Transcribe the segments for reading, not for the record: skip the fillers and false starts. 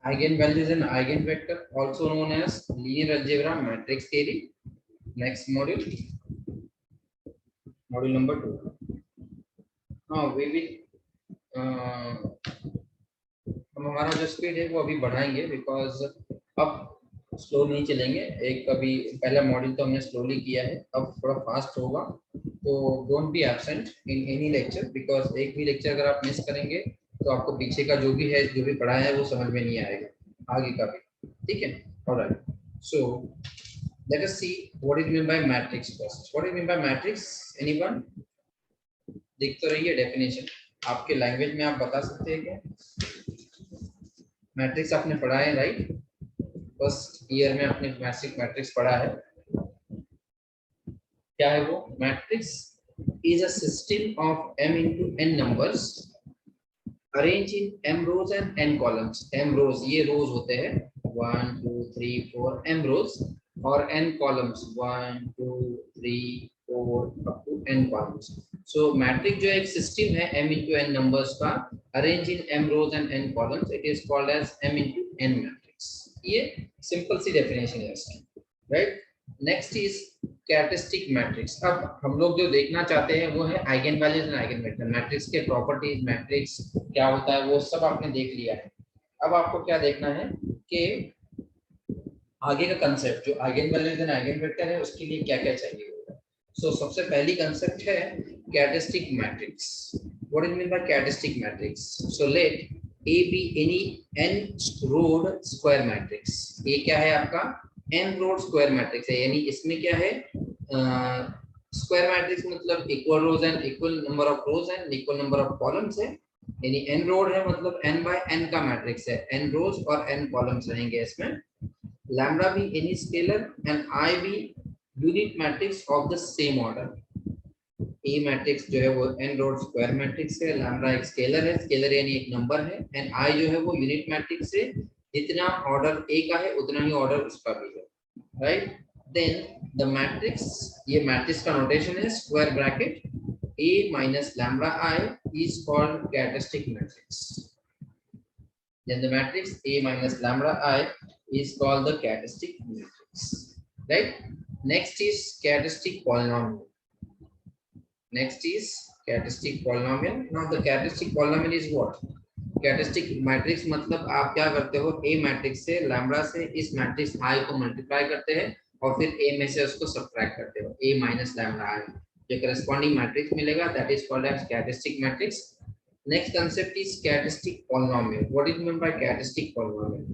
Eigen values and eigenvector, also known as linear algebra matrix theory. Next module, module number 2. Now we will हम हमारा जो speed है वो अभी बढ़ाएंगे, बिकॉज अब स्लो नहीं चलेंगे। एक अभी पहला मॉड्यूल तो हमने स्लोली किया है, अब थोड़ा फास्ट होगा। तो don't be absent in any lecture, because एक भी लेक्चर अगर आप मिस करेंगे तो आपको पीछे का जो भी है, जो भी पढ़ाया है वो समझ में नहीं आएगा आगे का भी। ठीक है, alright. So let us see what is meant by matrix first. What is meant by matrix? Anyone? देख तो रही है डेफिनेशन आपके लैंग्वेज में, आप बता सकते हैं क्या? मैट्रिक्स आपने पढ़ा है राइट? फर्स्ट ईयर में आपने मैट्रिक्स पढ़ा है। क्या है वो? Matrix is a system of m into n numbers arranged in m rows and n columns. m rows, ये रोज होते हैं 1 2 3 4 m rows, और n columns 1 2 3 4 up to n columns. So matrix जो एक सिस्टम है m into n numbers का, arranged in m rows and n columns, it is called as m into n matrix. ये simple सी definition है इसकी, right? Next is characteristic matrix. अब हम लोग जो देखना चाहते हैं वो है eigen values and eigen vector. Matrix के प्रॉपर्टीज, मैट्रिक्स क्या होता है वो सब आपने देख लिया है। अब आपको क्या देखना है कि आगे का कंसेप्ट जो eigen values and eigen vector है उसके लिए क्या क्या चाहिए होगा। सो सबसे पहली कंसेप्ट है characteristic matrix. What is mean by characteristic matrix? So let A be any n row square matrix. ये क्या है आपका? n row square matrix है, यानी इसमें क्या है? स्क्वायर मैट्रिक्स मतलब equal rows and equal number of rows and equal number of columns है। यानी n रो है मतलब n बाय n का मैट्रिक्स है, n रोज और n कॉलम्स रहेंगे इसमें। लैम्डा भी एनी स्केलर एंड I भी unit matrix of the same order. A matrix जो है वो n रोड स्क्वायर मैट्रिक्स है, लैम्डा एक स्केलर है, स्केलर यानी एक नंबर है, एंड आई जो है वो यूनिट मैट्रिक्स है, जितना ऑर्डर ए का है उतना ही ऑर्डर उसका भी है, राइट? देन द मैट्रिक्स, ये मैट्रिक्स का नोटेशन है square bracket a minus lambda I is called characteristic matrix. Then the matrix a minus lambda I is called the characteristic matrix, right? Next is characteristic polynomial. Next is characteristic polynomial. Now the characteristic polynomial is what? Characteristic matrix मतलब आप क्या करते हो, A matrix से lambda से इस matrix I को multiply करते हैं और फिर A में से उसको सब्ट्रैक्ट करते हो, A माइनस लैम्बडा I, जो करस्पॉन्डिंग मैट्रिक्स मिलेगा, that is called as characteristic matrix. Next concept is characteristic polynomial. What is mean by characteristic polynomial?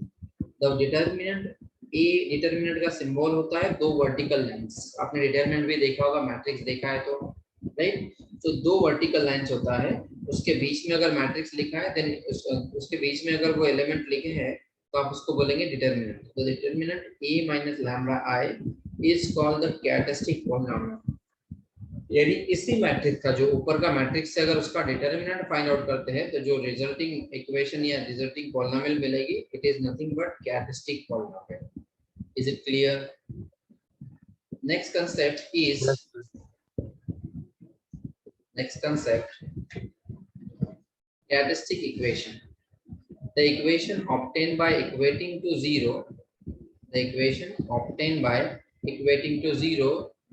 The determinant A, determinant का सिंबल होता है दो वर्टिकल लाइंस। आपने determinant भी देखा होगा, मैट्रिक्स देखा है तो, राइट? तो दो वर्टिकल लाइंस होता है, उसके बीच में अगर मैट्रिक्स लिखा है देन उसके बीच में अगर वो एलिमेंट लिखे हैं तो आप उसको बोलेंगे डिटरमिनेंट। तो determinant a minus lambda I is called the characteristic polynomial। यानी इसी मैट्रिक्स का, जो ऊपर का मैट्रिक्स से अगर उसका डिटरमिनेंट फाइंड आउट करते हैं तो जो रिजल्टिंग इक्वेशन या रिजल्टिंग पॉलिनोमियल मिलेगी, it is nothing but characteristic polynomial. Is it clear? Next concept is characteristic equation. The equation obtained by equating to zero,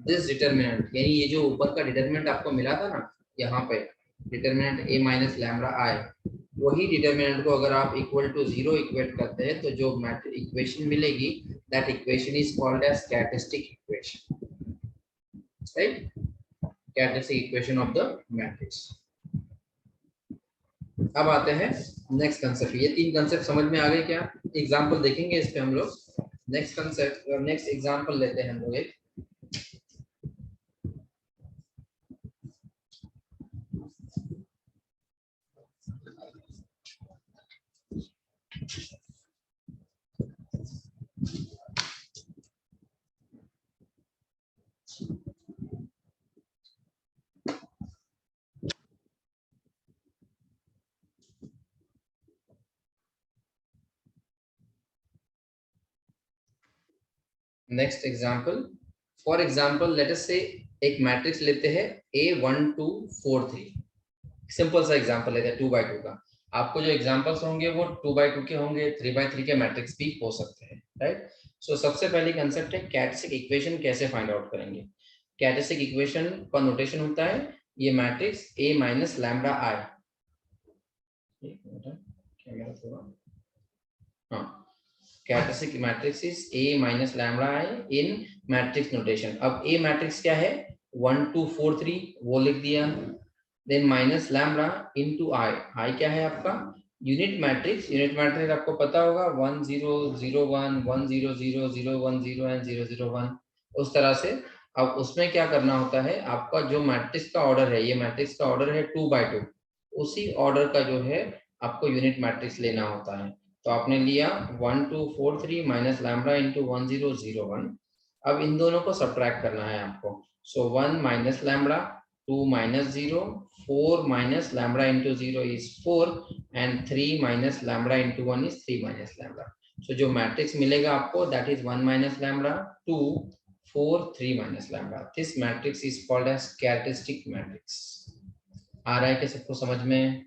this determinant, यानी ये जो ऊपर का डिटरमिनेंट आपको मिला था ना, यहाँ पे determinant a minus lambda I, वही डिटरमिनेंट को अगर आप इक्वल टू जीरो इक्वेट करते हैं तो जो इक्वेशन मिलेगी, that equation is called as characteristic equation, right? Characteristic equation of the matrix. अब आते हैं नेक्स्ट कंसेप्ट। ये तीन कंसेप्ट समझ में आ गए क्या? एग्जांपल देखेंगे इस पे हम लोग। नेक्स्ट कंसेप्ट, नेक्स्ट एग्जांपल लेते हैं हम लोग एक। Next example, for example let us से एक मैट्रिक्स लेते हैं A1 2 4 3। सिंपल सा एग्जांपल लेते हैं 2 by 2 का। आपको जो एग्जांपल्स होंगे वो 2x2 के होंगे, 3x3 के मैट्रिक्स भी हो सकते हैं, राइट। सो सबसे पहले कंसेप्ट है कैरेक्टरिस्टिक इक्वेशन कैसे फाइंड आउट करेंगे। कैरेक्टरिस्टिक इक्वेशन का नोटेशन होता है ये matrix A minus lambda I, एक मिनट कैमरा थोड़ा, हाँ, characteristic matrix is A minus lambda I in matrix notation. अब A मैट्रिक्स क्या है, 1 2 4 3 वो लिख दिया, then minus lambda into I, I क्या है आपका यूनिट मैट्रिक्स, यूनिट मैट्रिक्स आपको पता होगा 1 0 0 1 1 0 0 0 1 0 एंड 0 0 1, उस तरह से। अब उसमें क्या करना होता है, आपका जो मैट्रिक्स का ऑर्डर है, ये मैट्रिक्स का ऑर्डर है 2x2, उसी ऑर्डर का जो है आपको यूनिट मैट्रिक्स लेना होता है। तो आपने लिया 1 2 4 3 माइनस लैम्बडा इंटू 1 0 0 1। अब इन दोनों को सब्ट्रैक्ट करना है आपको, सो 1 minus lambda 2 minus 0, 4 minus lambda into 0 is 4 and 3 minus lambda into 1 is 3 minus lambda. So जो मैट्रिक्स मिलेगा आपको that is 1 minus lambda, 2, 4, 3 minus lambda. This matrix is called as characteristic matrix. आ रहा है क्या सबको समझ में?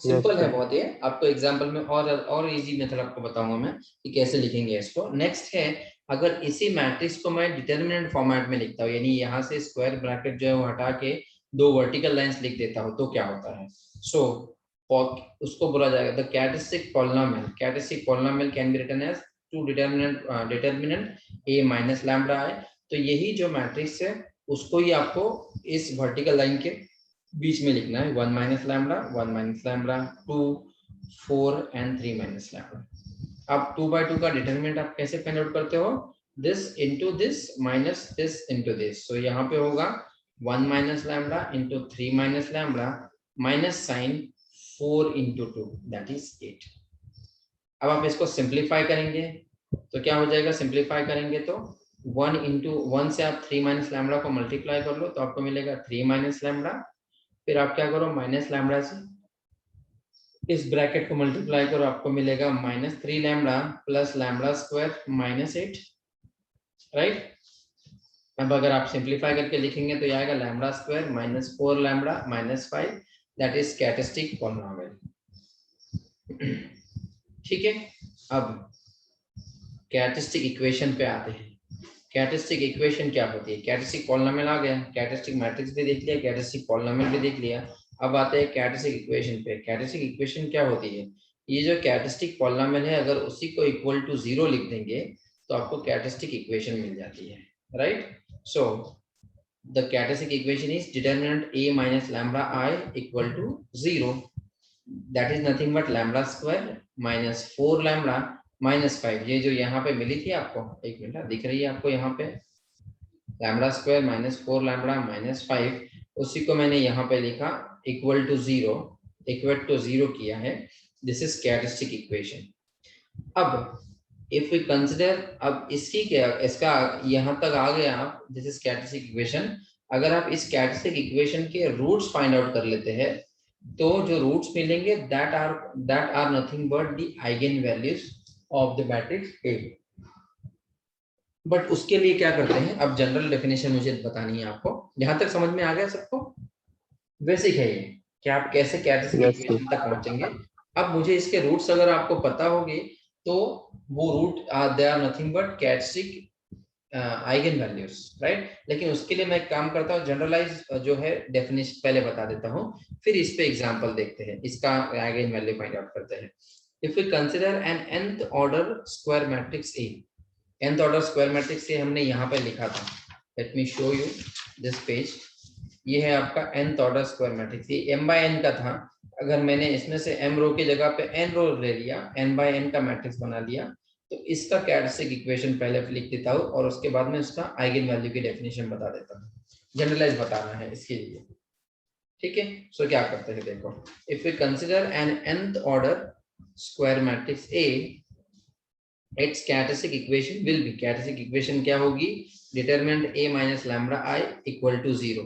सिंपल है बहुत, ये आपको एग्जांपल में और इजी मेथड आपको बताऊंगा मैं कि कैसे लिखेंगे इसको। नेक्स्ट है, अगर इसी मैट्रिक्स को मैं डिटरमिनेंट फॉर्मेट में लिखता हूँ, यानी यहाँ से स्क्वायर ब्रैकेट जो है वो हटा के दो वर्टिकल लाइंस लिख देता हूँ, तो क्या होता है? सो उसको बोला जाएगा the characteristic polynomial. Characteristic polynomial can be written as to determinant a minus lambda I. तो यही जो मैट्रिक्स है उसको ही आपको इस वर्टिकल लाइन के बीच में लिखना है, 1 minus lambda 1 minus lambda 2 4 and 3 minus lambda. अब 2/2 का डिटरमिनेंट आप कैसे फाइंड आउट करते हो, this into this minus this into this. So यहाँ पे होगा 1 minus lambda into 3 minus lambda minus sign 4 into 2 that is 8। अब आप इसको सिंप्लीफाई करेंगे तो क्या हो जाएगा, सिंप्लीफाई करेंगे तो 1 इंटू 1 से आप 3 माइनस लैम्बडा को मल्टीप्लाई कर लो तो आपको मिलेगा 3 माइनस लैम्बडा, फिर आप क्या करो माइनस लैम्बडा से इस ब्रैकेट को मल्टीप्लाई करो, आपको मिलेगा minus 3 lambda plus lambda square minus 8, right. अब अगर आप सिंप्लीफाई करके लिखेंगे तो ये आएगा lambda square minus 4 lambda minus 5, that is characteristic polynomial. ठीक है, अब कैरेक्टरिस्टिक इक्वेशन पे आते हैं। कैरेक्टरिस्टिक इक्वेशन क्या होती है? कैरेक्टरिस्टिक पॉलिनोमियल आ गया, कैरेक्टरिस्टिक मैट्रिक्स भी देख लिया, कैरेक्टरिस्टिक पॉलिनोमियल भी देख लिया। अब आते हैं कैरेक्टरिस्टिक इक्वेशन पे। कैरेक्टरिस्टिक इक्वेशन क्या होती है? ये जो कैरेक्टरिस्टिक पॉलिनोमियल है अगर उसी को इक्वल टू 0 लिख देंगे तो आपको कैरेक्टरिस्टिक इक्वेशन मिल जाती है, right. So the characteristic equation is determinant a minus lambda I equal to 0, that is nothing but lambda square minus 4 lambda minus 5। ये जो यहाँ पे मिली थी आपको, एक मिनट दिख रही है आपको यहाँ पे lambda square minus 4 lambda minus 5, उसी को मैंने यहाँ पे लिखा इक्वल टू 0, इक्वल टू 0 किया है। This is characteristic equation. अब इफ वी कंसिडर, अब इसकी क्या, इसका यहाँ तक आ गया आप, दिस इज कैरेक्टरिस्टिक इक्वेशन। अगर आप इस कैरेक्टरिस्टिक इक्वेशन के रूट्स फाइंड आउट कर लेते हैं तो जो रूट्स मिलेंगे that are nothing but the eigen values of the matrix A। But उसके लिए क्या करते हैं, अब जनरल डेफिनेशन मुझे बतानी है आपको। यहाँ तक समझ में आ गया सबको? बेसिक है ये कि आप कैसे कैरेक्टरिस्टिक इक्वेशन तक पहुंचेंगे। अब मुझे इसके रूट्स अगर आपको पता होंगे तो वो root they are nothing but characteristic eigen values, right. लेकिन उसके लिए मैं एक काम करता हूँ, जनरलाइज जो है डेफिनेशन पहले बता देता हूँ, फिर इस पे एग्जांपल देखते हैं, इसका आइगन वैल्यू फाइंड आउट करते हैं। If we consider an nth order square matrix A, nth order square matrix A हमने यहाँ पे लिखा था, let me show you this page. ये है आपका nth ऑर्डर स्क्वायर मैट्रिक्स, ये m by n का था। अगर मैंने इसमें से m रो की जगह पे n रो ले लिया, n by n का मैट्रिक्स बना लिया, तो इसका कैरेक्टरिस्टिक इक्वेशन पहले लिख देता हूँ और उसके बाद में उसका आइगन वैल्यू की डेफिनेशन बता देता हूँ। जनरलाइज बताना है इसके लिए, ठीक है। सो क्या करते हैं देखो, if we consider an nth order square matrix A, its characteristic equation will be, characteristic equation क्या होगी, determinant A minus lambda I equal to 0,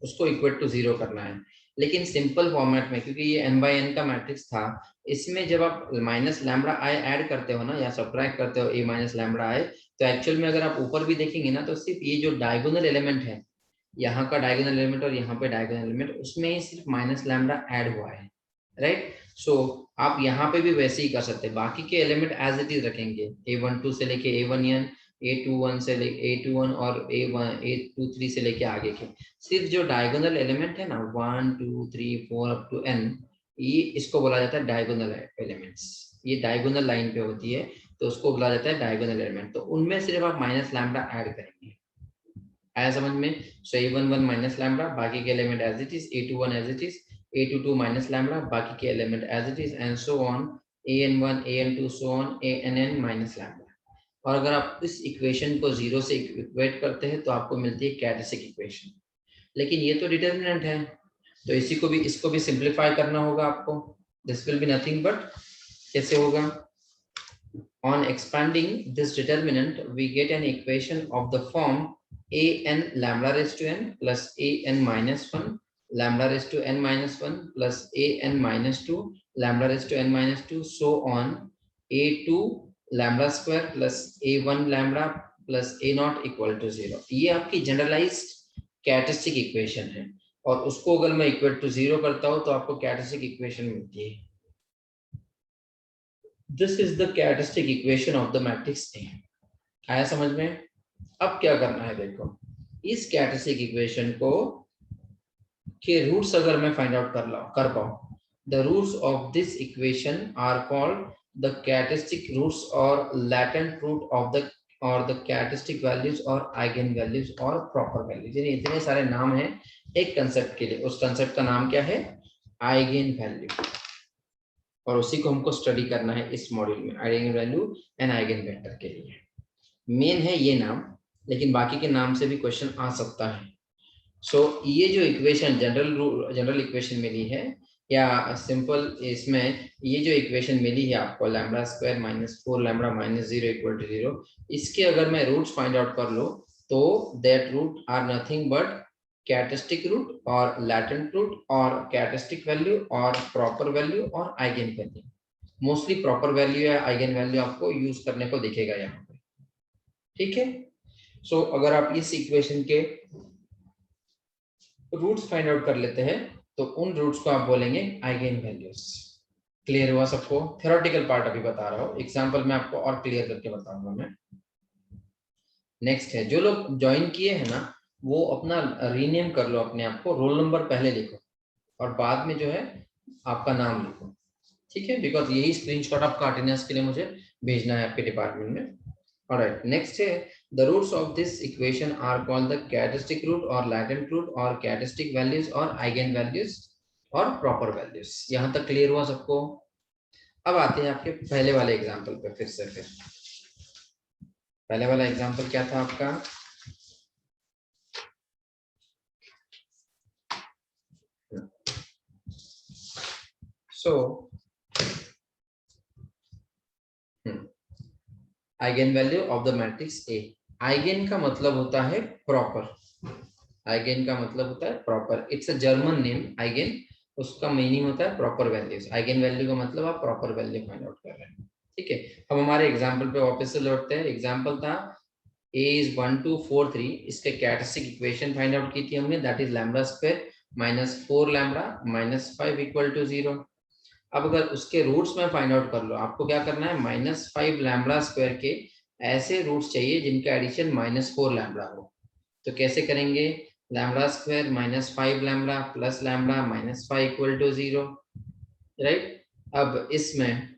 उसको इक्वल टू 0 करना है। लेकिन सिंपल फॉर्मेट में, क्योंकि ये n by n का मैट्रिक्स था, इसमें जब आप माइनस लैम्बडा आई ऐड करते हो ना या सब्ट्रैक्ट करते हो A माइनस लैम्बडा आई, तो एक्चुअल में अगर आप ऊपर भी देखेंगे ना तो सिर्फ ये जो डायगोनल एलिमेंट है, यहाँ का डायगोनल एलिमेंट और यहाँ पे डायगोनल एलिमेंट, उसमें ही सिर्फ माइनस लैम्बडा ऐड हुआ है, राइट। सो आप यहाँ पे भी वैसे ही कर सकते हैं, बाकी के एलिमेंट एज इट इज रखेंगे, A12 से लेके A1n, A21 से लेके A21 और A23 से लेके आगे के। सिर्फ जो डायगोनल एलिमेंट है ना 1 2 3 4 अप टू n, ये इसको बोला जाता है डायगोनल एलिमेंट्स। ये डायगोनल लाइन पे होती है तो उसको बोला जाता है डायगोनल एलिमेंट। तो उनमें सिर्फ आप माइनस लैम्डा ऐड करेंगे। आया समझ में? सो A11 माइनस लैम्डा, बाकी के element as it is, A21 as it is, A22 minus lambda, बाकी के element as it is, and so on, AN1 AN2 so on ANN minus lambda. और अगर आप इस इक्वेशन को जीरो से इक्वेट करते हैं तो आपको मिलती है कैरेक्टरिस्टिक इक्वेशन। लेकिन ये तो डिटर्मिनेंट है, तो इसी को भी, इसको भी सिंप्लीफाई करना होगा आपको। This will be nothing but, कैसे होगा? On expanding this determinant, we get an equation of the form an lambda raised to n plus an minus 1 lambda raised to n minus 1 plus an minus 2 lambda raised to n minus 2 so on a2 lambda square plus a1 lambda plus a naught equal to 0। ये आपकी generalised characteristic equation है, और उसको अगर मैं equal to 0 करता हूं तो आपको कैरेक्टरिस्टिक इक्वेशन मिलती है। This is the characteristic equation of the matrix ए। आया समझ में? अब क्या करना है, देखो इस कैरेक्टरिस्टिक इक्वेशन को के रूट्स अगर मैं फाइंड आउट कर पाऊं, the roots of this equation are called the characteristic roots और लैटेंट रूट ऑफ द और द कैरेक्टरिस्टिक वैल्यूज और आइगन वैल्यूज और प्रॉपर वैल्यूज। यानी इतने सारे नाम हैं एक कंसेप्ट के लिए। उस कंसेप्ट का नाम क्या है? Eigen value. और उसी को हमको स्टडी करना है इस मॉड्यूल में, eigen value and eigen vector के लिए। मेन है ये नाम, लेकिन बाकी के नाम से भी क्वेश्चन आ सकता है। सो ये जो इक्वेशन जनरल इक्वेशन मिली है, या सिंपल इसमें ये जो इक्वेशन मिली है आपको, lambda square minus 4 lambda minus 0 equal to 0, इसके अगर मैं रूट्स फाइंड आउट कर लो तो that root are nothing but characteristic root और लैटेंट रूट और कैरेक्टरिस्टिक वैल्यू और प्रॉपर वैल्यू और eigen value. Mostly proper value या आइगन वैल्यू आपको यूज करने को दिखेगा यहाँ पे, ठीक है। सो अगर आप इस इक्वेशन के रूट्स फाइंड आउट कर लेते हैं तो उन रूट्स को आप बोलेंगे आइगन वैल्यूज। क्लियर हुआ सबको? थ्योरेटिकल पार्ट अभी बता रहा हूँ, एग्जांपल में आपको और क्लियर करके बताऊंगा मैं। नेक्स्ट है, जो लोग ज्वाइन किए हैं ना वो अपना रीनेम कर लो अपने आप को, रोल नंबर पहले लिखो और बाद में जो है आपका नाम लिखो, ठीक है। बिकॉज यही स्क्रीनशॉट आपका अटेंडेंस के लिए मुझे भेजना है आपके डिपार्टमेंट में। ऑलराइट, नेक्स्ट है, the roots of this equation are called the characteristic root और लैटेंट रूट और कैरेक्टरिस्टिक वैल्यूज और आइगन वैल्यूज और प्रॉपर वैल्यूज। यहां तक क्लियर हुआ सबको? अब आते हैं आपके पहले वाले एग्जांपल पे फिर से। पहले वाला एग्जांपल क्या था आपका? So eigen value of the matrix A. Eigen का मतलब होता है प्रॉपर। आइगन का मतलब होता है proper, it's a German name eigen. उसका मीनिंग होता है प्रॉपर वैल्यूज। आइगन वैल्यू का मतलब आप प्रॉपर वैल्यू फाइंड आउट कर रहे हैं, ठीक है। हम हमारे एग्जांपल पे वापस से लौटते हैं। एग्जांपल था a is 1 2 4 3, इसके कैरेक्टरिस्टिक इक्वेशन फाइंड आउट की थी हमने, that is lambda square minus 4 lambda minus 5 equal to 0। अब अगर उसके रूट्स में फाइंड आउट कर लो, आपको क्या करना है, माइनस 5 लैम्डा स्क्वायर के ऐसे रूट्स चाहिए जिनका एडिशन माइनस 4 लैम्डा हो। तो कैसे करेंगे? Lambda square minus 5 lambda plus lambda minus 5 equal to 0, right. अब इसमें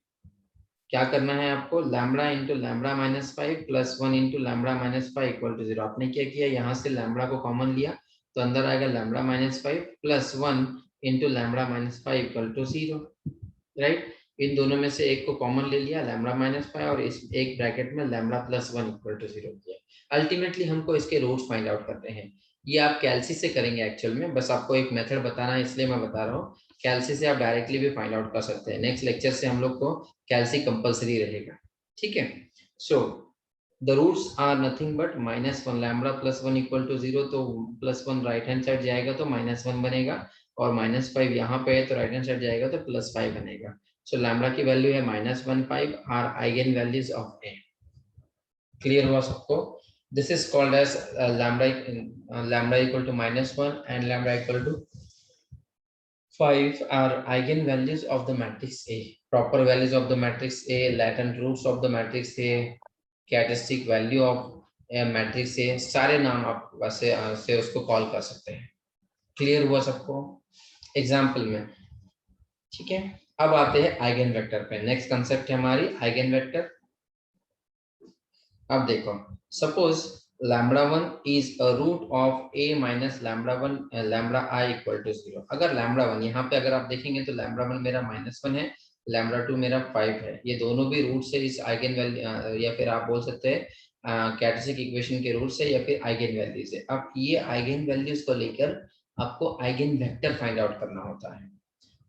क्या करना है आपको, lambda into lambda minus 5 plus 1 into lambda minus 5 equal to 0। आपने क्या किया, यहाँ से लैम्डा को कॉमन लिया तो अंदर आएगा lambda minus 5 plus 1 into lambda minus 5 equal to 0, right. इन दोनों में से एक को कॉमन ले लिया, लैम्डा माइनस 5, और इस एक ब्रैकेट में लैम्डा प्लस 1 इक्वल टू 0 किया। अल्टीमेटली हमको इसके रूट्स फाइंड आउट करते हैं। ये आप कैलसी से करेंगे एक्चुअल में, बस आपको एक मेथड बताना है इसलिए मैं बता रहा हूँ। कैलसी से आप डायरेक्टली भी फाइंड आउट कर सकते हैं। नेक्स्ट लेक्चर से हम लोग को कैलसी कंपलसरी रहेगा, ठीक है। So the roots are nothing but minus 1 lambda plus 1 equal to 0, तो प्लस 1 राइट हैंड साइड जाएगा तो माइनस 1 बनेगा, और माइनस 5 यहाँ पे है तो राइट हैंड साइड जाएगा तो प्लस 5 बनेगा। सो लैम्डा की वैल्यू है minus 1 5 are eigen values of A. Clear हुआ सबको? This is called as lambda equal to -1 and lambda equal to 5 are eigenvalues of the matrix A. Proper values of the matrix A, latent roots of the matrix A, characteristic value of a matrix A, सारे नाम आप वैसे से उसको call कर सकते हैं। Clear हुआ सबको एग्जाम्पल में? ठीक है, अब आते हैं आइगन वेक्टर पे। नेक्स्ट कंसेप्ट है हमारी आइगन वेक्टर। अब देखो, suppose lambda 1 is a root of a minus lambda 1 lambda i equal to 0। अगर लैम्बडा 1 यहाँ पे अगर आप देखेंगे तो लैम्बडा 1 मेरा -1 है, लैम्बडा 2 मेरा 5 है, ये दोनों भी रूट से इस आइगन वैल्यू या फिर आप बोल सकते हैं कैरेक्टरिस्टिक इक्वेशन के रूट से या फिर आइगन वैल्यू से। अब ये आइगन वैल्यूज को लेकर आपको आइगन वेक्टर फाइंड आउट करना होता है।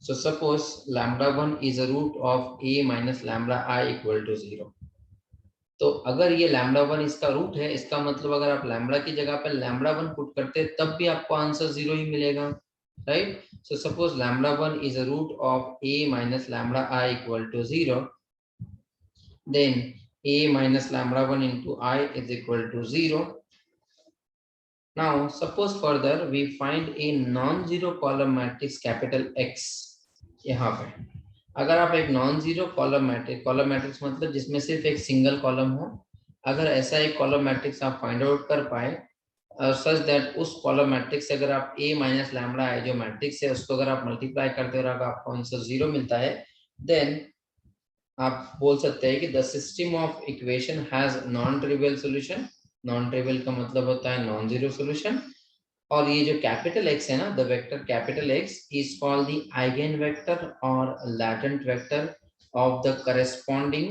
So suppose lambda 1 is a root of a minus lambda i equal to 0। तो अगर ये लैम्बडा 1 इसका रूट है, इसका मतलब अगर आप लैम्बडा की जगह पर लैम्बडा 1 पुट करते हैं तब भी आपको आंसर 0 ही मिलेगा, right? So suppose lambda 1 is a root of a minus lambda i equal to 0, then a minus lambda 1 into i is equal to 0. Now suppose further we find a non-zero column matrix capital X। यहाँ पे अगर आप एक non zero column matrix मतलब जिसमें सिर्फ एक single column हो, अगर ऐसा एक कॉलम मैट्रिक्स आप फाइंड आउट कर पाए सच दैट उस कॉलम मैट्रिक्स से अगर आप a माइनस लैम्बडा है जो मैट्रिक्स है उसको अगर आप मल्टीप्लाई करते हो और आपको आंसर 0 मिलता है, देन आप बोल सकते हैं कि the system of equation has non trivial solution. Non trivial का मतलब होता है नॉन जीरो सॉल्यूशन। और ये जो कैपिटल X है ना, the vector capital X is called the eigen vector और latent vector of the corresponding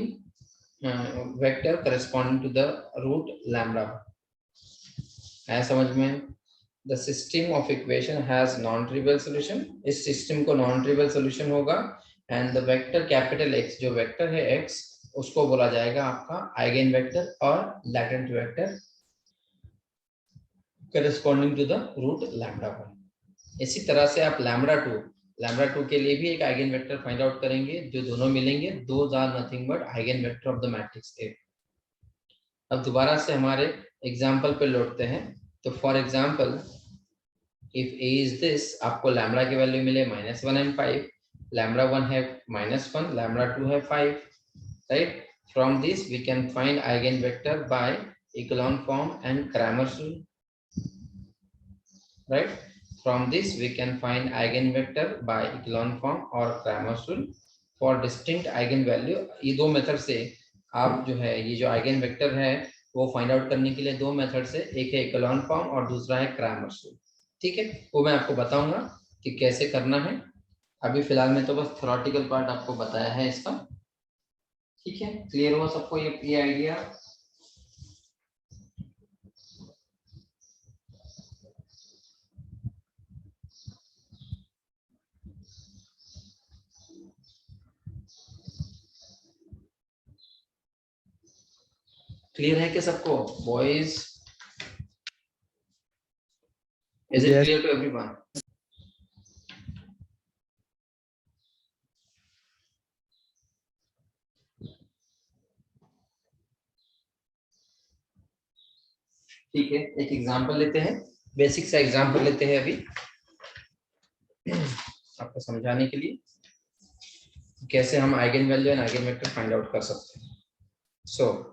vector corresponding to the root lambda. है समझ में? The system of equation has non trivial solution, इस सिस्टम को नॉन ट्रिवियल सॉल्यूशन होगा, and the vector capital X जो vector है X उसको बोला जाएगा आपका आइगन वेक्टर और latent vector corresponding to the root lambda 1। इसी तरह से आप लैम्बडा 2 के लिए भी एक आइगन वेक्टर फाइंड आउट करेंगे, जो दोनों मिलेंगे, those are nothing but eigen vector of the matrix A. अब दोबारा से हमारे एग्जांपल पे लौटते हैं। तो for example if a is this, आपको लैम्बडा की वैल्यू मिले -1 एंड 5, लैम्बडा 1 है -1, लैम्बडा 2 है 5, right? From this we can find eigen vector by echelon form and Cramer's rule, right? From this we can find eigenvector by echelon form or Cramer's rule for distinct eigenvalue। ये दो method से आप जो है ये जो eigen vector है वो फाइंड आउट करने के लिए दो मेथड से, एक है इकोलॉन फॉर्म और दूसरा है क्रैमर्स रूल। ठीक है, वो मैं आपको बताऊंगा कि कैसे करना है। अभी फिलहाल में तो बस थ्योरेटिकल पार्ट आपको बताया है इसका। ठीक है, क्लियर हुआ सबको ये आइडिया? क्लियर है कि सबको boys? Is it Yes, clear to everyone? ठीक है, एक एग्जांपल लेते हैं, बेसिक सा एग्जांपल लेते हैं अभी आपको समझाने के लिए कैसे हम eigen value and eigen vector find out कर सकते हैं। सो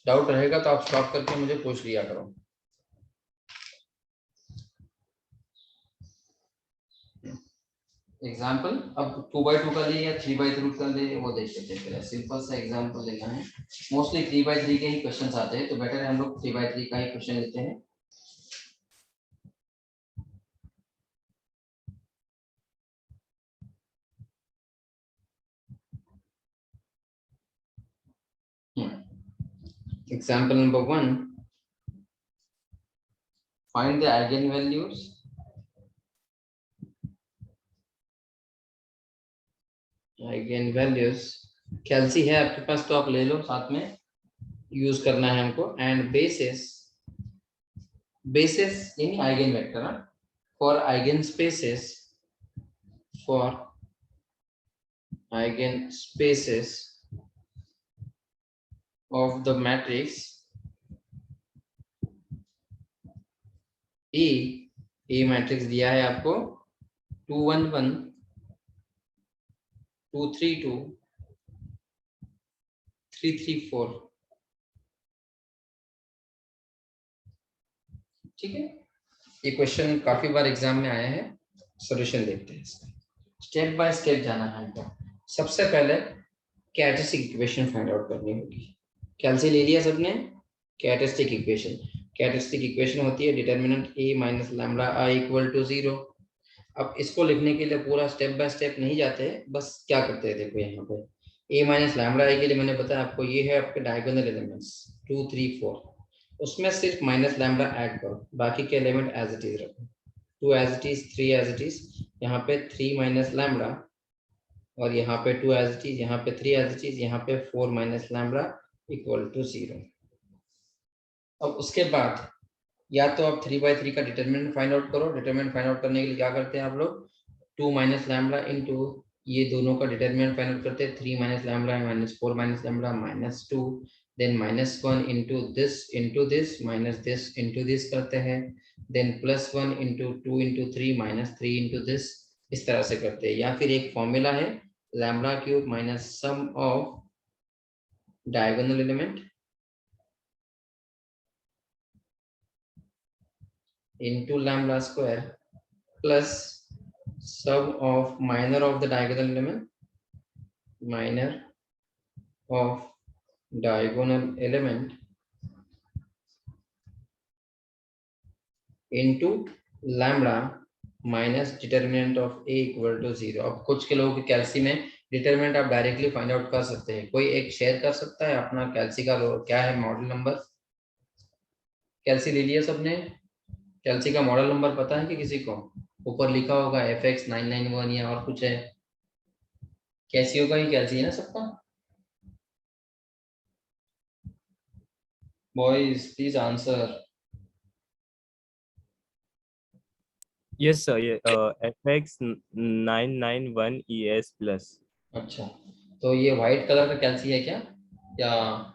डाउट रहेगा तो आप स्टॉप करके मुझे पूछ लिया करो। एग्जांपल अब 2x2 का ले या 3x3 का ले, वो देख लेते हैं। पहले सिंपल सा एग्जांपल लेना है। मोस्टली 3x3 के ही क्वेश्चंस आते हैं, तो बेटर है हम लोग 3x3 का ही क्वेश्चन लेते हैं। Example number 1, find the eigen values calci है आपके पास तो आप ले लो, साथ में यूज करना है हमको। And bases in eigen vector for eigen spaces of the matrix A matrix दिया है आपको 2 1 1 2 3 2 3 3 4। ठीक है, ये क्वेश्चन काफी बार एग्जाम में आया है। सॉल्यूशन देखते हैं इसका, स्टेप बाय स्टेप जाना है हमको। सबसे पहले कैरेक्टरिस्टिक इक्वेशन फाइंड आउट करनी होगी। कैलसी ले लिया सबने? कैरेक्टरिस्टिक इक्वेशन, कैरेक्टरिस्टिक इक्वेशन होती है determinant a minus lambda I equal to 0। अब इसको लिखने के लिए पूरा स्टेप बाय स्टेप नहीं जाते, बस क्या करते हैं देखो यहाँ पे a माइनस लैम्बडा आई के लिए मैंने बताया आपको, ये है आपके डायगोनल एलिमेंट्स 2 3 4, उसमें सिर्फ माइनस लैम्बडा ऐड करो, बाकी के एलिमेंट एज इट इज रखो। 2 as it is, 3 as it is, यहाँ पे 3 माइनस लैम्बडा, और यहाँ पे 2 एज इट इज, यहाँ पे 3 एज इट इज, यहाँ पे 4 माइनस लैम्बडा इक्वल टू 0। अब उसके बाद या तो आप 3/3 का डिटरमिनेंट फाइंड आउट करो। डिटरमिनेंट फाइंड आउट करने के लिए क्या करते हैं आप लोग, 2 माइनस लैम्बडा इंटू ये दोनों का डिटरमिनेंट फाइंड आउट करते हैं, 3 minus lambda minus 4 minus lambda minus 2, then -1 into this minus this into this करते हैं, then +1 into 2 into 3 minus 3 into this, इस तरह से करते हैं। या फिर एक फॉर्मूला है lambda cube minus sum of diagonal element into lambda square plus sum of minor of the diagonal element, minor of diagonal element into lambda minus determinant of a equal to 0। अब कुछ के लोगों की कैल्सी में determinant आप directly find out कर सकते हैं। कोई एक शेयर कर सकता है अपना कैल्सी का क्या है मॉडल नंबर? कैल्सी ले लिया सबने? कैल्सी का मॉडल नंबर पता है कि किसी को? ऊपर लिखा होगा FX991 या और कुछ है? कैसियो का ही कैल्सी है ना सबका? Boys please answer. Yes sir, ये FX991ES प्लस। अच्छा, तो ये व्हाइट कलर का कैल्सी है क्या, या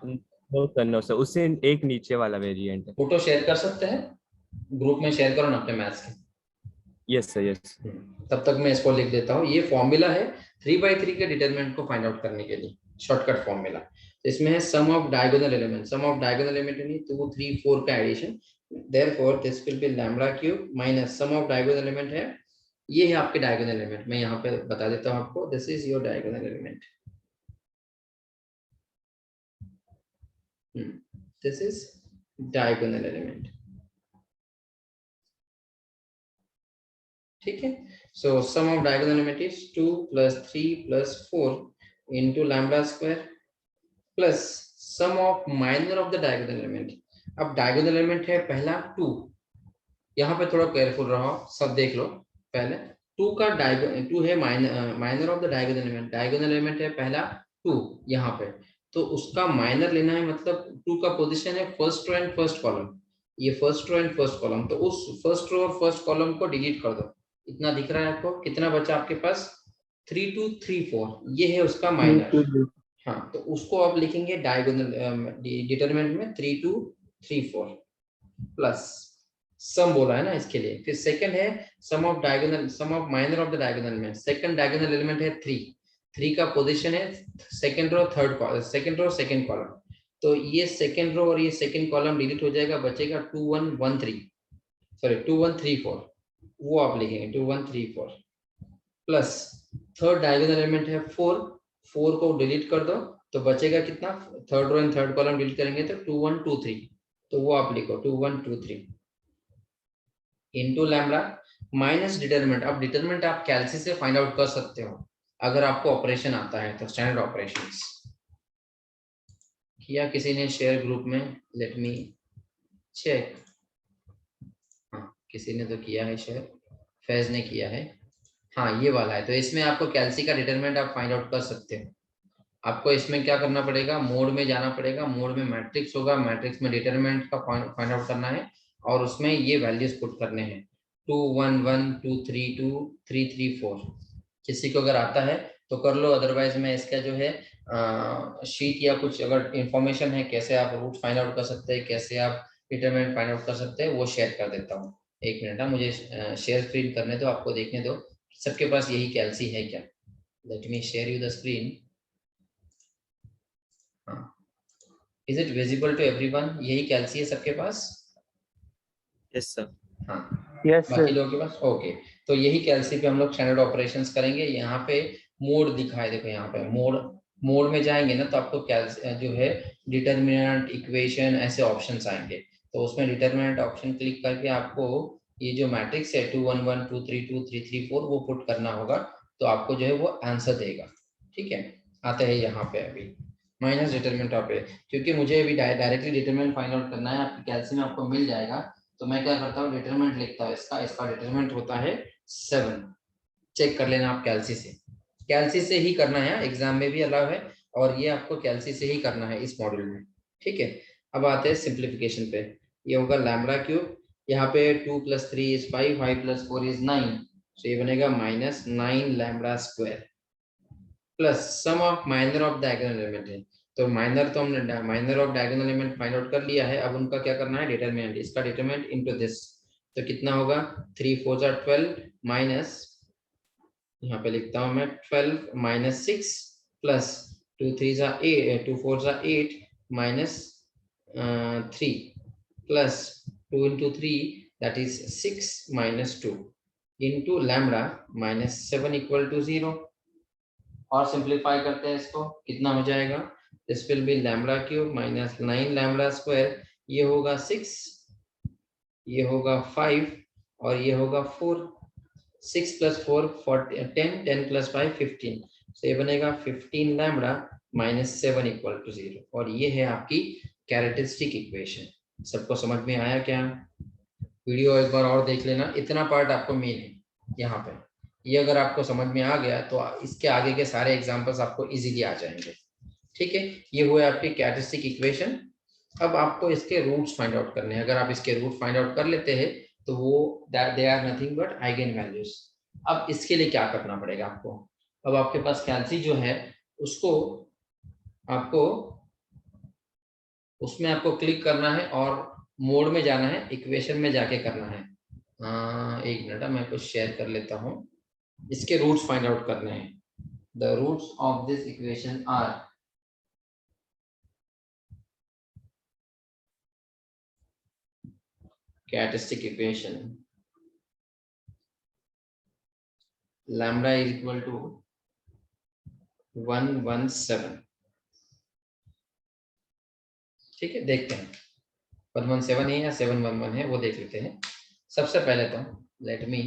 नो सर, नो सर, उससे एक नीचे वाला वेरिएंट है। फोटो शेयर कर सकते हैं? ग्रुप में शेयर करो ना अपने मैथ्स के। Yes sir, yes. तब तक मैं इसको लिख देता हूँ। ये फॉर्मूला है 3/3 के डिटरमिनेंट को फाइंड आउट करने के लिए, शॉर्टकट फॉर्मूला। इसमें है sum of diagonal element, sum of diagonal element यानी 2 3 4 का addition, therefore this will be lambda cube minus sum of diagonal element है, ये है आपके डायगोनल एलिमेंट। मैं यहाँ पे बता देता हूँ आपको, this is your diagonal element, this is diagonal element. ठीक है, so sum of diagonal element is 2 + 3 + 4 into lambda square plus sum of minor of the diagonal element. अब डायगोनल एलिमेंट है पहला 2, यहाँ पे थोड़ा केयरफुल रहो, सब देख लो। पहले 2 का टू है minor of the diagonal element, diagonal element है पहला 2 यहाँ पे, तो उसका माइनर लेना है, मतलब 2 का पोजीशन है first row and first column, ये first row and first column, तो उस फर्स्ट रो और फर्स्ट कॉलम को डिलीट कर दो। इतना दिख रहा है आपको? कितना बचा आपके पास? 3 2 3 4, ये है उसका माइनर। हाँ, तो उसको आप लिखेंगे डायगोनल डिटरमिनेंट में 3 2 3 4 प्लस सम बोला है ना इसके लिए। फिर सेकंड है sum of diagonal, sum of minor of the diagonal में, सेकंड डायगोनल एलिमेंट है 3, 3 का पोजीशन है second row third column, second row second column, तो ये सेकंड रो और ये सेकंड कॉलम डिलीट हो जाएगा, बचेगा 2 1 1 3, सॉरी 2 1 3 4, वो आप लिखेंगे 2 1 3 4 प्लस थर्ड डायगोनल एलिमेंट है 4, 4 को डिलीट कर दो तो बचेगा कितना, third row and third column delete करेंगे तो 2 1 2 3, तो वो आप लिखो 2 1 2 3 इनटू लैम्बडा माइनस डिटरमिनेंट। अब डिटरमिनेंट आप कैलसी से फाइंड आउट कर सकते हो अगर आपको ऑपरेशन आता है तो, स्टैंडर्ड ऑपरेशंस। किया किसी ने शेयर ग्रुप में? Let me check. हाँ, किसी ने तो किया है शेयर, फैज ने किया है। हाँ, ये वाला है, तो इसमें आपको कैलसी का डिटरमिनेंट आप फाइंड आउट कर सकते हो। आपको इसमें क्या करना पड़ेगा, मोड में जाना पड़ेगा, मोड में मैट्रिक्स होगा, मैट्रिक्स में डिटरमिनेंट का फाइंड आउट करना है और उसमें ये वैल्यूज पुट करने हैं 2 1 1 2 3 2 3 3 4। किसी को अगर आता है तो कर लो, अदरवाइज मैं इसका जो है शीट या कुछ अगर इंफॉर्मेशन है कैसे आप रूट फाइंड आउट कर सकते हैं, कैसे आप डिटरमिनेंट फाइंड आउट कर सकते हैं, वो शेयर कर देता हूँ। एक मिनट, मुझे शेयर स्क्रीन करने दो, आपको देखने दो सबके पास यही कैल्सी है क्या। Let me share you the screen. हाँ, is it visible to everyone? यही कैल्सी है सबके पास? Yes sir. हाँ, यस बाकी लोगों के पास ओके। तो यही कैल्सी पे हम लोग स्टैंडर्ड ऑपरेशंस करेंगे। यहाँ पे मोड दिखाए, देखो यहाँ पे मोड, मोड में जाएंगे ना तो आपको कैल्सी जो है डिटर्मिनेंट, इक्वेशन, ऐसे ऑप्शंस आएंगे। तो उसमें डिटर्मिनेंट ऑप्शन क्लिक करके आपको ये जो मैट्रिक्स है 2 1 1 2 3 2 3 3 4 वो पुट करना होगा, तो आपको जो है वो आंसर देगा। ठीक है, आते हैं यहाँ पे अभी माइनस डिटर्मिनेंट ऑफ ए, क्योंकि मुझे अभी डायरेक्टली डिटर्मिनेंट फाइंड आउट करना है। आपकी कैल्सी में आपको मिल जाएगा, तो मैं क्या करता हूँ डिटरमिनेंट लिखता हूँ इसका। इसका डिटरमिनेंट होता है 7। चेक कर लेना आप कैल्सी से, कैल्सी से ही करना है, एग्जाम में भी अलाउ है और ये आपको कैल्सी से ही करना है इस मॉड्यूल में। ठीक है, अब आते हैं सिंप्लीफिकेशन पे। ये होगा लैम्बडा क्यूब, यहाँ पे 2 + 3 = 5, 5 + 4 = 9, तो ये बनेगा -9 lambda square plus sum of minor of diagonal element है। तो माइनर तो हमने minor of diagonal element find out कर लिया है, अब उनका क्या करना है डिटरमिनेंट, इसका डिटरमिनेंट इनटू दिस। तो कितना होगा 3 4 = 12 माइनस, यहाँ पे लिखता हूँ मैं 12 - 6 plus 2 3 = 8, 2 4 = 8 minus 3 plus 2 × 3 that is 6 - 2 into lambda -7 = 0। और सिंप्लीफाई करते हैं इसको, कितना हो जाएगा, this will be lambda cube -9 lambda square, ये होगा 6, ये होगा 5 और ये होगा 4। 6 + 4 10, 10 + 5 15, तो ये बनेगा 15 लैम्बडा -7 = 0। और ये है आपकी कैरेक्टरिस्टिक इक्वेशन। सबको समझ में आया क्या? वीडियो एक बार और देख लेना, इतना पार्ट आपको मेन है यहाँ पे। ये अगर आपको समझ में आ गया तो इसके आगे के सारे एग्जांपल्स आपको इजीली आ जाएंगे। ठीक है, ये हुए आपकी कैरेक्टरिस्टिक इक्वेशन। अब आपको इसके रूट्स फाइंड आउट करने हैं। अगर आप इसके रूट फाइंड आउट कर लेते हैं तो वो they are nothing but eigen values. अब इसके लिए क्या करना पड़ेगा आपको, अब आपके पास कैल्सी जो है उसको आपको उसमें आपको क्लिक करना है और मोड में जाना है, इक्वेशन में जाके करना है। एक मिनट, मैं कुछ शेयर कर लेता हूँ। इसके रूट्स फाइंड आउट करने हैं। The roots of this equation are characteristic equation lambda = 117। ठीक है, देखते हैं 117 है या 711 है, वो देख लेते हैं। सबसे पहले तो लेट मी,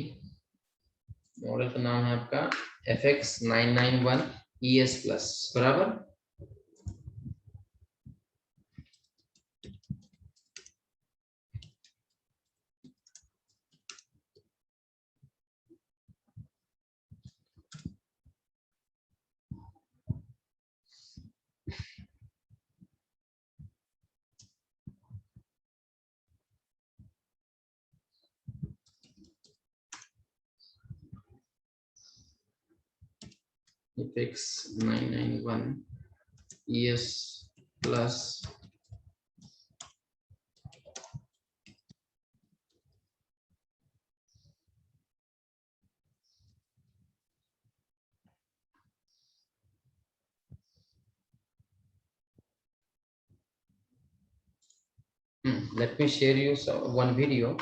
मॉडल का नाम है आपका FX991 ES+, बराबर। FX991 ES+। Let me share you one video.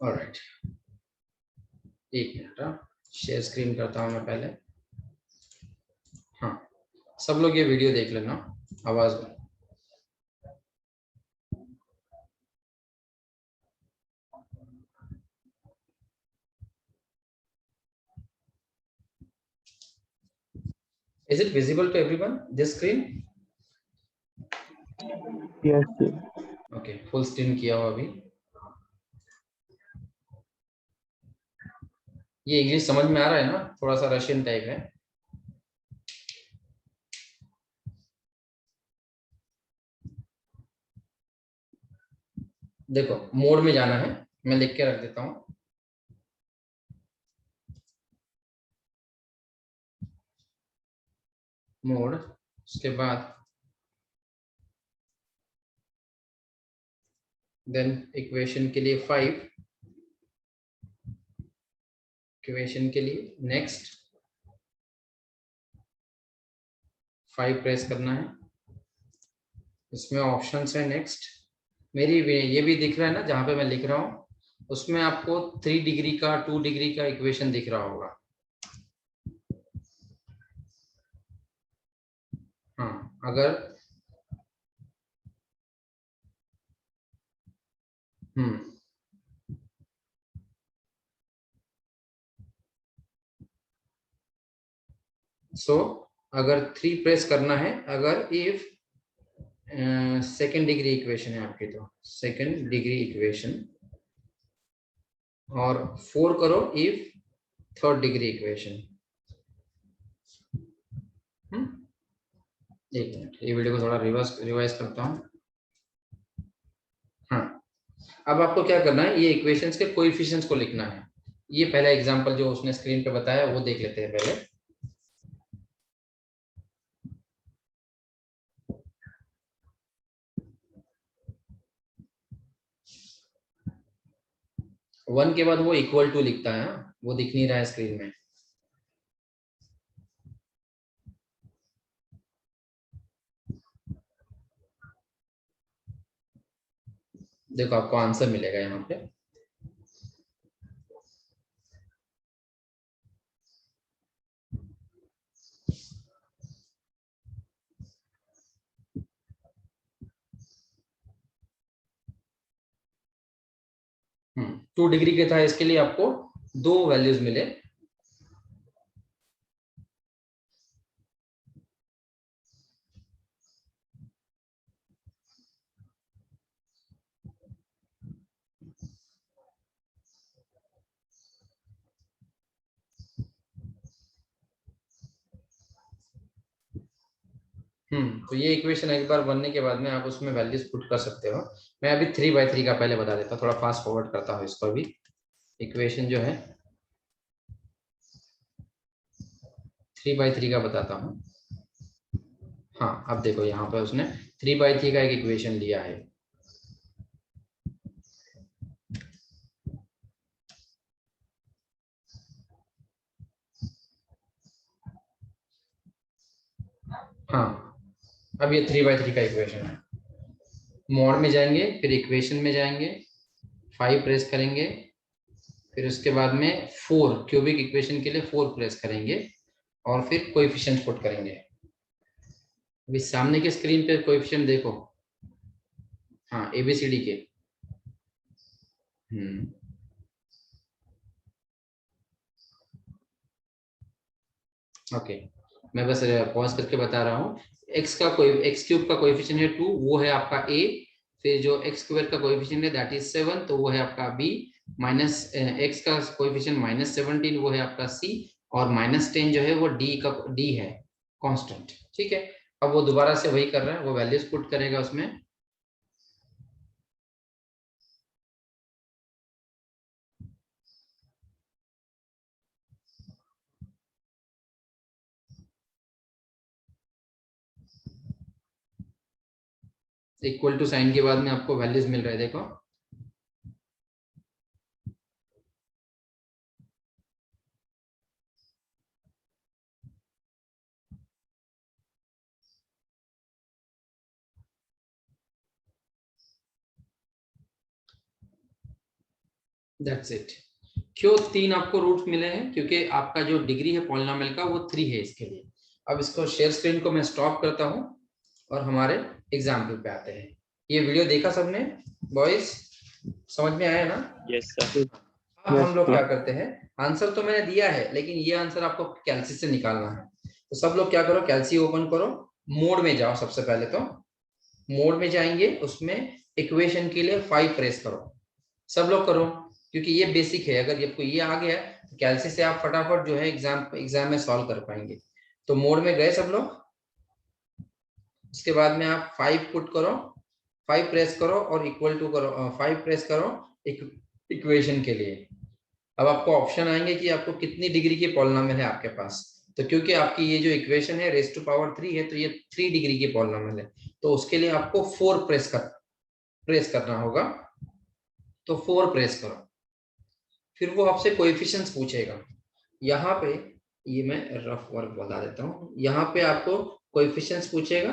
All right, एक मिनट, शेयर स्क्रीन करता हूँ मैं पहले। हाँ, सब लोग ये वीडियो देख लेना आवाज में। Is it visible to everyone this screen? Yes Okay, full screen किया हुआ अभी। ये इंग्लिश समझ में आ रहा है ना, थोड़ा सा रशियन टाइप है। देखो मोड में जाना है, मैं लिख के रख देता हूँ। मोड, उसके बाद देन इक्वेशन के लिए 5, इक्वेशन के लिए नेक्स्ट 5 प्रेस करना है। इसमें ऑप्शंस है नेक्स्ट, मेरी ये भी दिख रहा है ना जहां पे मैं लिख रहा हूँ, उसमें आपको 3 डिग्री का 2 डिग्री का इक्वेशन दिख रहा होगा। हाँ अगर सो अगर 3 प्रेस करना है, अगर इफ सेकेंड डिग्री इक्वेशन है आपकी, तो सेकेंड डिग्री इक्वेशन, और 4 करो इफ थर्ड डिग्री इक्वेशन। एक मिनट, ये वीडियो को थोड़ा रिवाइज करता हूँ। हाँ, अब आपको क्या करना है, ये इक्वेशंस के कोएफिशिएंट्स को लिखना है। ये पहला एग्जांपल जो उसने स्क्रीन पे बताया वो देख लेते हैं पहले। वन के बाद वो इक्वल टू लिखता है, वो दिख नहीं रहा है स्क्रीन में। देखो आपको आंसर मिलेगा यहाँ पे। हम्म, 2 डिग्री के था, इसके लिए आपको 2 वैल्यूज मिले। तो ये इक्वेशन एक बार बनने के बाद में आप उसमें वैल्यूज पुट कर सकते हो। मैं अभी 3/3 का पहले बता देता हूँ, थोड़ा फास्ट फॉरवर्ड करता हूँ इसको भी। इक्वेशन जो है 3/3 का बताता हूँ। हाँ अब देखो यहाँ पे उसने 3/3 का एक इक्वेशन लिया है। हाँ अब ये 3/3 का इक्वेशन है। मोड में जाएंगे, फिर इक्वेशन में जाएंगे, 5 प्रेस करेंगे, फिर उसके बाद में 4 क्यूबिक इक्वेशन के लिए 4 प्रेस करेंगे, और फिर कोएफिशिएंट पुट करेंगे। अभी सामने के स्क्रीन पे कोएफिशिएंट देखो, हाँ एबीसीडी के। ओके, मैं बस पॉज करके बता रहा हूँ। एक्स का कोई एक्स क्यूब का कोएफिशिएंट है 2, वो है आपका ए। फिर जो एक्स स्क्वायर का कोएफिशिएंट है दैट इज 7, तो वो है आपका बी। माइनस एक्स का कोएफिशिएंट -17, वो है आपका सी। और -10 जो है वो डी का डी है, कांस्टेंट। ठीक है, अब वो दोबारा से वही कर रहा है, वो वैल्यूज पुट करेगा उसमें। इक्वल टू साइन के बाद में आपको वैल्यूज मिल रहे हैं, देखो। That's it. क्यों 3 आपको रूट्स मिले हैं? क्योंकि आपका जो डिग्री है पॉलिनोमियल का वो 3 है इसके लिए। अब इसको शेयर स्क्रीन को मैं स्टॉप करता हूँ और हमारे एग्जाम्पल पे आते हैं। ये वीडियो देखा सबने बॉयज? समझ में आया ना? Yes sir. अब हम लोग क्या करते हैं, आंसर तो मैंने दिया है, लेकिन ये आंसर आपको कैल्सी से निकालना है। तो सब लोग क्या करो, कैल्सी ओपन करो, मोड में जाओ। सबसे पहले तो मोड में जाएंगे, उसमें इक्वेशन के लिए 5 प्रेस करो। सब लोग करो, क्योंकि ये बेसिक है। अगर आपको ये आ गया तो कैल्सी से आप फटाफट जो है एग्जाम में सॉल्व कर पाएंगे। तो मोड में गए सब लोग, उसके बाद में आप 5 पुट करो। 5 प्रेस करो और इक्वल टू करो, 5 प्रेस करो इक्वेशन के लिए। अब आपको ऑप्शन आएंगे कि आपको कितनी डिग्री के पॉलिनोमियल है आपके पास। तो क्योंकि आपकी ये जो इक्वेशन है रेज़ टू पावर 3 है, तो ये 3 डिग्री के पॉलिनोमियल है, तो उसके लिए आपको 4 प्रेस करना होगा। तो 4 प्रेस करो, फिर वो आपसे कोएफिशिएंट्स पूछेगा। यहाँ पे ये मैं रफ वर्क बता देता हूँ, यहाँ पे आपको कोएफिशिएंट्स पूछेगा।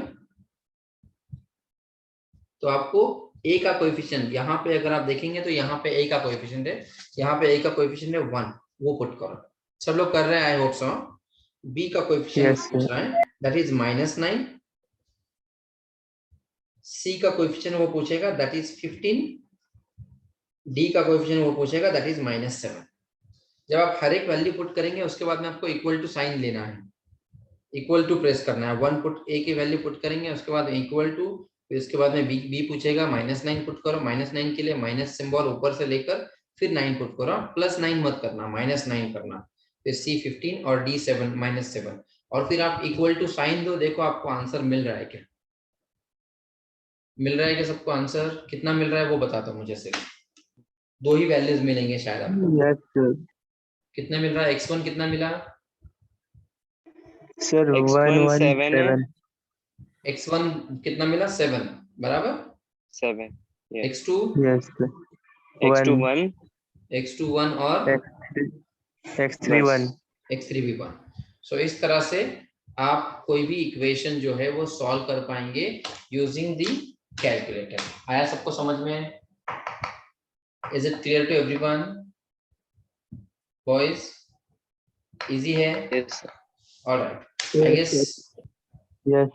तो आपको a का कोएफिशिएंट यहाँ पे अगर आप देखेंगे तो यहाँ पे a का कोएफिशिएंट है, यहाँ पे a का कोएफिशिएंट है 1, वो पुट करो। सब लोग कर रहे हैं, आई होप सो। b का कोएफिशिएंट Yes, पूछ sir. रहा है, दैट इज -9। c का कोएफिशिएंट वो पूछेगा, दैट इज 15। d का कोएफिशिएंट वो पूछेगा, दैट इज -7। जब आप हर एक वैल्यू पुट करेंगे उसके बाद में आपको इक्वल टू साइन लेना है, इक्वल टू प्रेस करना है। 1 पुट a की वैल्यू पुट करेंगे, उसके बाद इक्वल टू, फिर उसके बाद में b पूछेगा, -9 पुट करो। -9 के लिए माइनस सिंबल ऊपर से लेकर फिर 9 पुट करो, +9 मत करना, -9 करना। फिर c 15 और d 7 -7, और फिर आप इक्वल टू साइन दो। देखो आपको आंसर मिल रहा है क्या, मिल रहा है क्या सबको? आंसर कितना मिल रहा है वो बता दो मुझे। सिर्फ 2 ही वैल्यूज मिलेंगे शायद आपको। Yes, sir. कितना मिल रहा है? x1 कितना मिला? Sir, X1 1 1 7 है, 7. x1 कितना मिला? 7 बराबर। 7, yes. x2 Yes, sir. X2 1. 1, x2 1 और X3. X3 बस 1. x3 भी 1। सो इस तरह से आप कोई भी इक्वेशन जो है वो सॉल्व कर पाएंगे यूजिंग द कैलकुलेटर। आया सबको समझ में? Is it clear to everyone boys? Easy है? yes. Alright, I guess Yes.